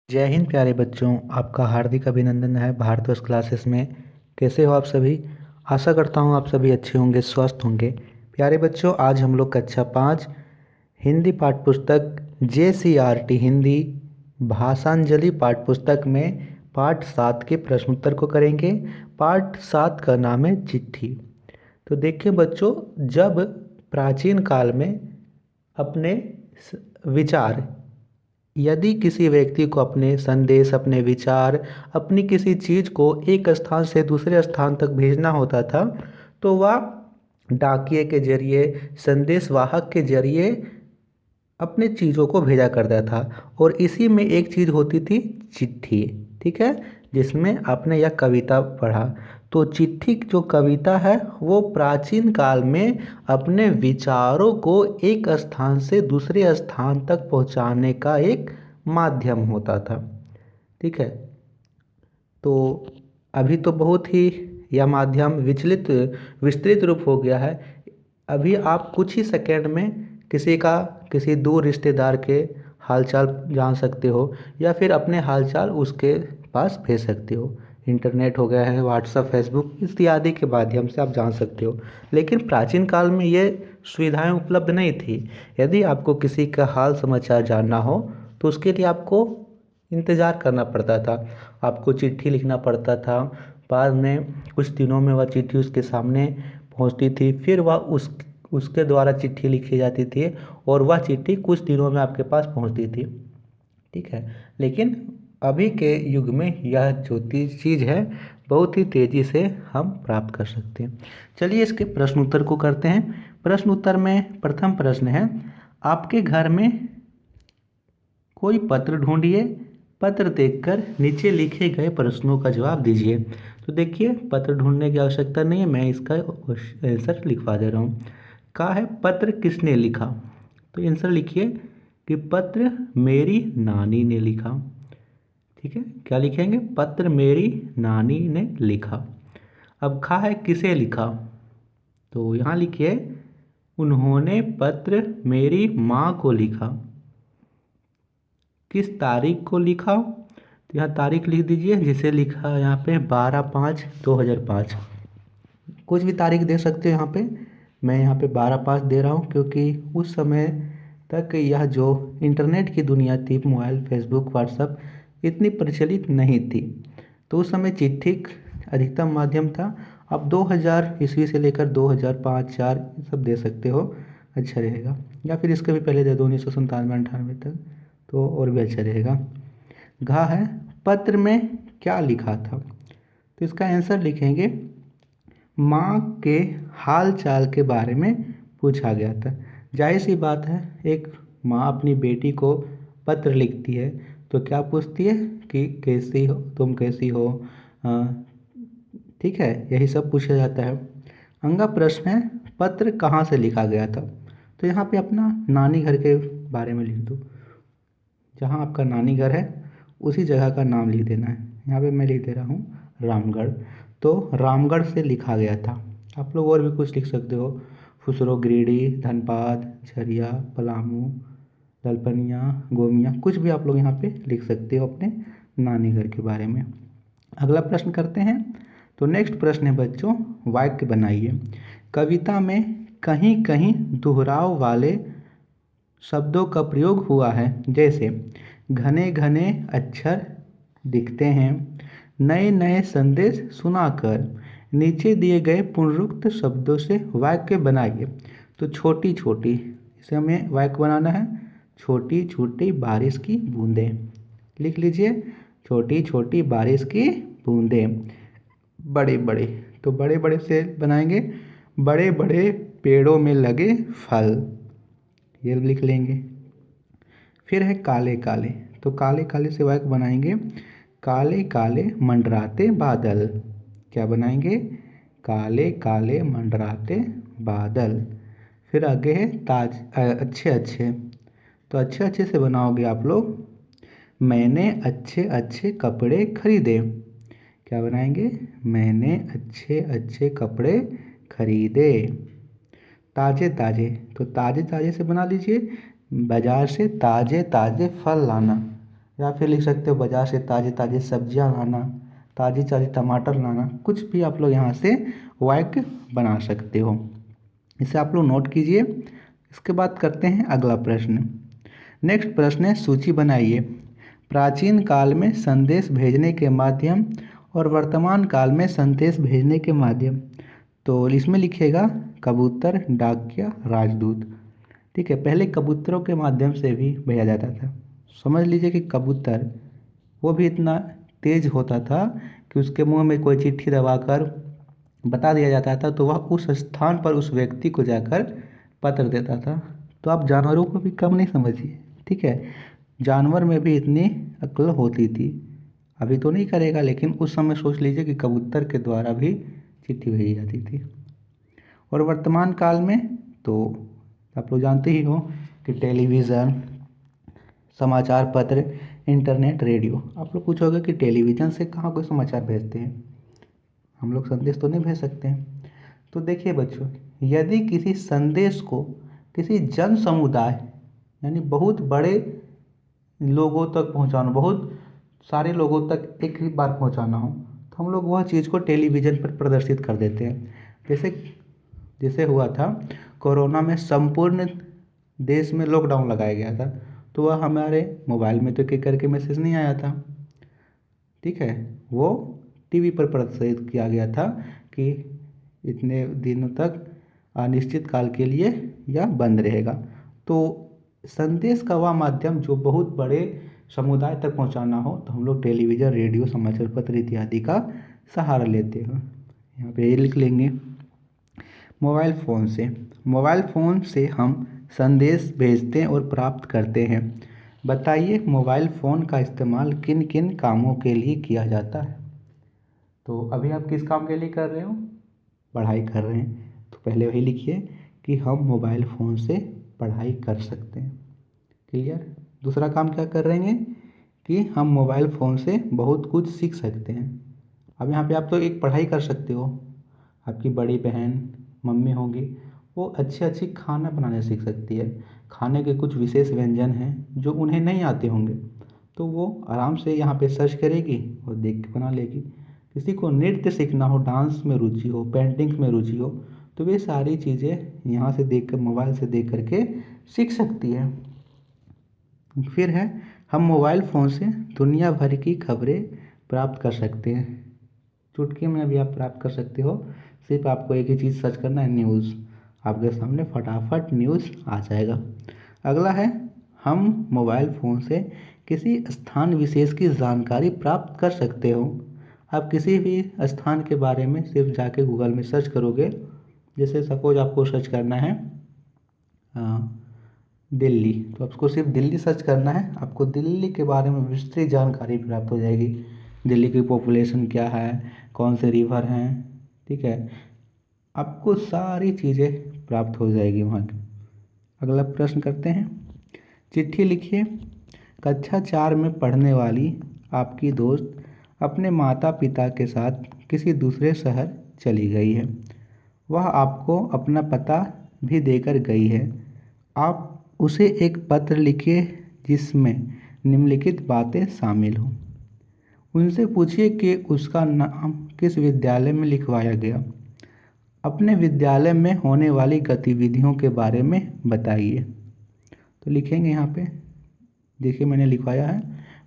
जय हिंद प्यारे बच्चों, आपका हार्दिक अभिनंदन है भारतवर्ष क्लासेस में। कैसे हो आप सभी? आशा करता हूँ आप सभी अच्छे होंगे, स्वस्थ होंगे। प्यारे बच्चों, आज हम लोग कक्षा 5 हिंदी पाठ्य पुस्तक JCRT हिंदी भाषांजलि पाठ्य पुस्तक में पाठ 7 के प्रश्नोत्तर को करेंगे। पाठ 7 का नाम है चिट्ठी। तो देखिए बच्चों, जब प्राचीन काल में अपने विचार, यदि किसी व्यक्ति को अपने संदेश, अपने विचार, अपनी किसी चीज़ को एक स्थान से दूसरे स्थान तक भेजना होता था तो वह डाकिए के जरिए, संदेशवाहक के जरिए अपने चीज़ों को भेजा करता था। और इसी में एक चीज़ होती थी चिट्ठी, ठीक है, जिसमें आपने यह कविता पढ़ा। तो चिट्ठी जो कविता है वो प्राचीन काल में अपने विचारों को एक स्थान से दूसरे स्थान तक पहुंचाने का एक माध्यम होता था, ठीक है। तो अभी तो बहुत ही यह माध्यम विस्तृत रूप हो गया है। अभी आप कुछ ही सेकंड में किसी दूर रिश्तेदार के हालचाल जान सकते हो या फिर अपने हालचाल उसके पास भेज सकते हो। इंटरनेट हो गया है, व्हाट्सएप, फेसबुक इत्यादि के माध्यम से आप जान सकते हो। लेकिन प्राचीन काल में ये सुविधाएं उपलब्ध नहीं थी। यदि आपको किसी का हाल समाचार जानना हो तो उसके लिए आपको इंतज़ार करना पड़ता था, आपको चिट्ठी लिखना पड़ता था। बाद में कुछ दिनों में वह चिट्ठी उसके सामने पहुंचती थी, फिर वह उसके द्वारा चिट्ठी लिखी जाती थी और वह चिट्ठी कुछ दिनों में आपके पास पहुंचती थी, ठीक है। लेकिन अभी के युग में यह जो चीज़ है बहुत ही तेज़ी से हम प्राप्त कर सकते हैं। चलिए इसके प्रश्न उत्तर को करते हैं। प्रश्न उत्तर में प्रथम प्रश्न है, आपके घर में कोई पत्र ढूंढिए, पत्र देखकर नीचे लिखे गए प्रश्नों का जवाब दीजिए। तो देखिए, पत्र ढूंढने की आवश्यकता नहीं है, मैं इसका आंसर लिखवा दे रहा हूँ। कहा है पत्र किसने लिखा, तो आंसर लिखिए कि पत्र मेरी नानी ने लिखा, ठीक है। क्या लिखेंगे? पत्र मेरी नानी ने लिखा। अब कहा है किसे लिखा, तो यहाँ लिखिए उन्होंने पत्र मेरी माँ को लिखा। किस तारीख को लिखा, तो यहाँ तारीख लिख दीजिए, जिसे लिखा यहाँ पे 12/5/2005। कुछ भी तारीख दे सकते हो यहाँ पे, मैं यहाँ पे 12/5 दे रहा हूँ क्योंकि उस समय तक यह जो इंटरनेट की दुनिया थी, मोबाइल, फेसबुक, व्हाट्सएप इतनी प्रचलित नहीं थी। तो उस समय चिट्ठी अधिकतम माध्यम था। अब 2000 ईस्वी से लेकर 2005-4 सब दे सकते हो, अच्छा रहेगा। या फिर इसके भी पहले दे दो, 1997-98 तक, तो और भी अच्छा रहेगा। घा है पत्र में क्या लिखा था, तो इसका आंसर लिखेंगे माँ के हाल चाल के बारे में पूछा गया था। जाहिर सी बात है, एक माँ अपनी बेटी को पत्र लिखती है तो क्या पूछती है कि कैसी हो तुम, कैसी हो, ठीक है, यही सब पूछा जाता है। अगला प्रश्न है पत्र कहाँ से लिखा गया था, तो यहाँ पे अपना नानी घर के बारे में लिख दो। जहाँ आपका नानी घर है उसी जगह का नाम लिख देना है। यहाँ पे मैं लिख दे रहा हूँ रामगढ़, तो रामगढ़ से लिखा गया था। आप लोग और भी कुछ लिख सकते हो, फुसरो, गिरिडीह, धनबाद, झरिया, पलामू, दलपनिया, गोमिया, कुछ भी आप लोग यहाँ पे लिख सकते हो अपने नानी घर के बारे में। अगला प्रश्न करते हैं। तो नेक्स्ट प्रश्न है बच्चों, वाक्य बनाइए। कविता में कहीं कहीं दोहराव वाले शब्दों का प्रयोग हुआ है, जैसे घने घने अक्षर दिखते हैं, नए नए संदेश सुनाकर। नीचे दिए गए पुनरुक्त शब्दों से वाक्य बनाइए। तो छोटी छोटी, इसे हमें वाक्य बनाना है, छोटी छोटी बारिश की बूंदें। लिख लीजिए, छोटी छोटी बारिश की बूंदें। बड़े बड़े, तो बड़े बड़े से बनाएंगे बड़े बड़े पेड़ों में लगे फल, ये लिख लेंगे। फिर है काले काले, तो काले काले से वाक्य बनाएंगे काले काले मंडराते बादल। क्या बनाएंगे? काले काले मंडराते बादल। फिर आगे है अच्छे अच्छे, तो अच्छे अच्छे से बनाओगे आप लोग मैंने अच्छे अच्छे कपड़े खरीदे। क्या बनाएंगे? मैंने अच्छे अच्छे कपड़े खरीदे। ताजे ताजे, तो ताजे ताजे से बना लीजिए बाजार से ताजे ताजे फल लाना। या फिर लिख सकते हो बाज़ार से ताज़ी ताज़ी सब्जियां लाना, ताज़ी ताज़ी टमाटर लाना, कुछ भी आप लोग यहाँ से वाक्य बना सकते हो। इसे आप लोग नोट कीजिए। इसके बाद करते हैं अगला प्रश्न। नेक्स्ट प्रश्न है, सूची बनाइए। प्राचीन काल में संदेश भेजने के माध्यम और वर्तमान काल में संदेश भेजने के माध्यम। तो इसमें लिखिएगा कबूतर, डाकिया, राजदूत। ठीक है, पहले कबूतरों के माध्यम से भी भेजा जाता था। समझ लीजिए कि कबूतर वो भी इतना तेज होता था कि उसके मुंह में कोई चिट्ठी दबाकर बता दिया जाता था तो वह उस स्थान पर उस व्यक्ति को जाकर पत्र देता था। तो आप जानवरों को भी कम नहीं समझिए। ठीक है, जानवर में भी इतनी अक्ल होती थी। अभी तो नहीं करेगा, लेकिन उस समय सोच लीजिए कि कबूतर के द्वारा भी चिट्ठी भेजी जाती थी। और वर्तमान काल में तो आप लोग जानते ही हो कि टेलीविज़न, समाचार पत्र, इंटरनेट, रेडियो। आप लोग पूछोगे कि टेलीविज़न से कहाँ कोई समाचार भेजते हैं, हम लोग संदेश तो नहीं भेज सकते हैं। तो देखिए बच्चों, यदि किसी संदेश को किसी जन समुदाय यानी बहुत बड़े लोगों तक पहुंचाना, बहुत सारे लोगों तक एक ही बार पहुंचाना हो, तो हम लोग वह चीज़ को टेलीविज़न पर प्रदर्शित कर देते हैं। जैसे जैसे हुआ था कोरोना में, संपूर्ण देश में लॉकडाउन लगाया गया था, तो वह हमारे मोबाइल में तो एक एक करके मैसेज नहीं आया था। ठीक है, वो टीवी पर प्रदर्शित किया गया था कि इतने दिनों तक अनिश्चित काल के लिए यह बंद रहेगा। तो संदेश का वह माध्यम जो बहुत बड़े समुदाय तक पहुंचाना हो, तो हम लोग टेलीविज़न, रेडियो, समाचार पत्र इत्यादि का सहारा लेते हैं। यहाँ पे ये लिख लेंगे। मोबाइल फ़ोन से, मोबाइल फ़ोन से हम संदेश भेजते और प्राप्त करते हैं। बताइए मोबाइल फ़ोन का इस्तेमाल किन किन कामों के लिए किया जाता है। तो अभी आप किस काम के लिए कर रहे हो, पढ़ाई कर रहे हैं, तो पहले वही लिखिए कि हम मोबाइल फ़ोन से पढ़ाई कर सकते हैं। क्लियर। दूसरा काम क्या कर रहे हैं कि हम मोबाइल फ़ोन से बहुत कुछ सीख सकते हैं। अब यहाँ पे आप तो एक पढ़ाई कर सकते हो, आपकी बड़ी बहन मम्मी होगी, वो अच्छी अच्छी खाना बनाने सीख सकती है। खाने के कुछ विशेष व्यंजन हैं जो उन्हें नहीं आते होंगे, तो वो आराम से यहाँ पे सर्च करेगी और देख के बना लेगी। किसी को नृत्य सीखना हो, डांस में रुचि हो, पेंटिंग में रुचि हो, तो वे सारी चीज़ें यहाँ से देख कर, मोबाइल से देख करके सीख सकती है। फिर है, हम मोबाइल फ़ोन से दुनिया भर की खबरें प्राप्त कर सकते हैं। चुटकी में भी आप प्राप्त कर सकते हो। सिर्फ आपको एक ही चीज़ सर्च करना है, न्यूज़। आपके सामने फटाफट न्यूज़ आ जाएगा। अगला है, हम मोबाइल फ़ोन से किसी स्थान विशेष की जानकारी प्राप्त कर सकते हो। आप किसी भी स्थान के बारे में सिर्फ जाके गूगल में सर्च करोगे। जैसे सपोज आपको सर्च करना है दिल्ली, तो आपको सिर्फ दिल्ली सर्च करना है, आपको दिल्ली के बारे में विस्तृत जानकारी प्राप्त हो जाएगी। दिल्ली की पॉपुलेशन क्या है, कौन से रिवर हैं, ठीक है, आपको सारी चीज़ें प्राप्त हो जाएगी वहाँ की। अगला प्रश्न करते हैं। चिट्ठी लिखिए। कक्षा 4 में पढ़ने वाली आपकी दोस्त अपने माता पिता के साथ किसी दूसरे शहर चली गई है। वह आपको अपना पता भी देकर गई है। आप उसे एक पत्र लिखिए जिसमें निम्नलिखित बातें शामिल हों। उनसे पूछिए कि उसका नाम किस विद्यालय में लिखवाया गया। अपने विद्यालय में होने वाली गतिविधियों के बारे में बताइए। तो लिखेंगे यहाँ पे, देखिए मैंने लिखवाया है,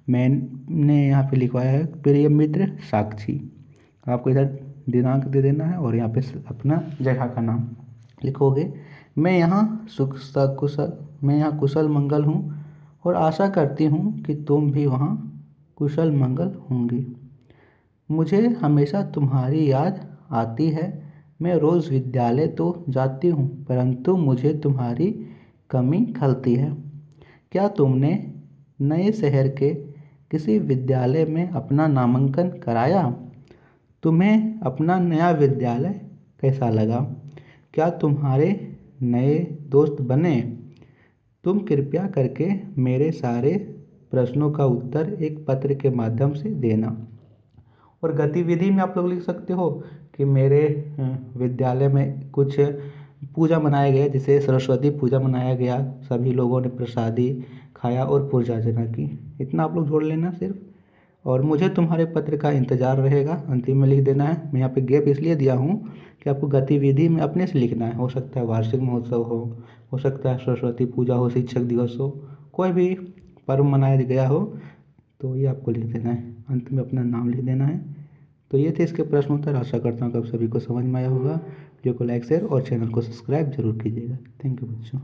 मैंने यहाँ पे लिखवाया है प्रिय मित्र साक्षी। आपको इधर दिनांक दे देना है और यहाँ पे अपना जगह का नाम लिखोगे। मैं यहाँ कुशल मंगल हूँ और आशा करती हूँ कि तुम भी वहाँ कुशल मंगल होंगी। मुझे हमेशा तुम्हारी याद आती है। मैं रोज़ विद्यालय तो जाती हूँ, परंतु मुझे तुम्हारी कमी खलती है। क्या तुमने नए शहर के किसी विद्यालय में अपना नामांकन कराया? तुम्हें अपना नया विद्यालय कैसा लगा? क्या तुम्हारे नए दोस्त बने? तुम कृपया करके मेरे सारे प्रश्नों का उत्तर एक पत्र के माध्यम से देना। और गतिविधि में आप लोग लिख सकते हो कि मेरे विद्यालय में कुछ पूजा मनाया गया, जैसे सरस्वती पूजा मनाया गया, सभी लोगों ने प्रसादी खाया और पूजा अर्चना की। इतना आप लोग जोड़ लेना सिर्फ। और मुझे तुम्हारे पत्र का इंतज़ार रहेगा, अंतिम में लिख देना है। मैं यहाँ पे गैप इसलिए दिया हूँ कि आपको गतिविधि में अपने से लिखना है। हो सकता है वार्षिक महोत्सव हो सकता है सरस्वती पूजा हो, शिक्षक दिवस हो, कोई भी पर्व मनाया गया हो, तो ये आपको लिख देना है। अंत में अपना नाम लिख देना है। तो ये थे इसके प्रश्न उत्तर। आशा करता हूँ कि आप सभी को समझ में आया होगा। वीडियो को लाइक शेयर और चैनल को सब्सक्राइब जरूर कीजिएगा। थैंक यू बच्चों।